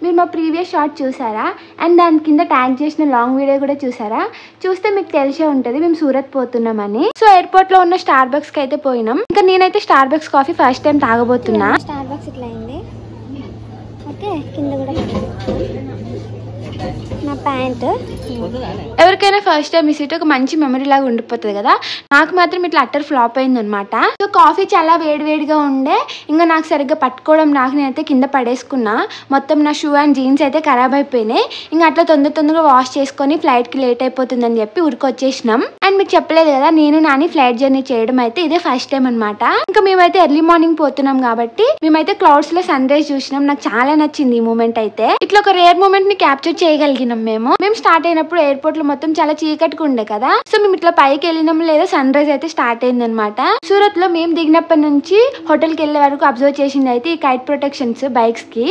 మీరు మా previous short చూసారా అండ్ దాని కింద ట్యాగ్ చేసిన లాంగ్ వీడియో కూడా చూసారా? చూస్తే మీకు తెలిసే ఉంటుంది మేము సూరత్ పోతున్నామని. సో ఎయిర్పోర్ట్ లో ఉన్న స్టార్ బక్స్ కి అయితే పోయినాం. ఇంకా నేనైతే Starbucks coffee first time తాగబోతున్నా. స్టార్ బక్స్ ఇట్లా అయింది. ఓకే, కింద కూడా నా ప్యాంట్. ఎవరికైనా ఫస్ట్ టైం విజిట్ ఒక మంచి మెమరీ లాగా ఉండిపోతుంది కదా. నాకు మాత్రం ఇట్లా అట్టర్ ఫ్లాప్ అయింది అనమాట. సో కాఫీ చాలా వేడివేడిగా ఉండే, ఇంకా నాకు సరిగ్గా పట్టుకోవడం నాకు నేనైతే కింద పడేసుకున్నా. మొత్తం నా షూ అండ్ జీన్స్ అయితే ఖరాబ్ అయిపోయినాయి. ఇంకా అట్లా తొందరగా వాష్ చేసుకొని ఫ్లైట్ కి లేట్ అయిపోతుందని చెప్పి ఉరికొచ్చేసినాం. అండ్ మీకు చెప్పలేదు కదా, నేను నాని ఫ్లైట్ జర్నీ చేయడం అయితే ఇదే ఫస్ట్ టైం అనమాట. ఇంకా మేమైతే ఎర్లీ మార్నింగ్ పోతున్నాం కాబట్టి మేమైతే క్లౌడ్స్ లో సన్ రైజ్ చూసినాం. నాకు చాలా నచ్చింది ఈ మూమెంట్ అయితే. ఇట్లా ఒక రేర్ మూమెంట్ ని క్యాప్చర్ చేయగలిగినాం. మేము స్టార్ట్ అయినప్పుడు ఎయిర్పోర్ట్ లో మొత్తం చాలా చీకటిగా ఉండే కదా. సో మేము ఇట్లా పైకి వెళ్ళినాం లేదా సన్ రైజ్ అయితే స్టార్ట్ అయింది అనమాట. సూరత్ లో మేము దిగినప్పటి నుంచి హోటల్ కి వెళ్లే వరకు అబ్జర్వ్ చేసింది అయితే ఈ కైట్ ప్రొటెక్షన్స్ బైక్స్ కి.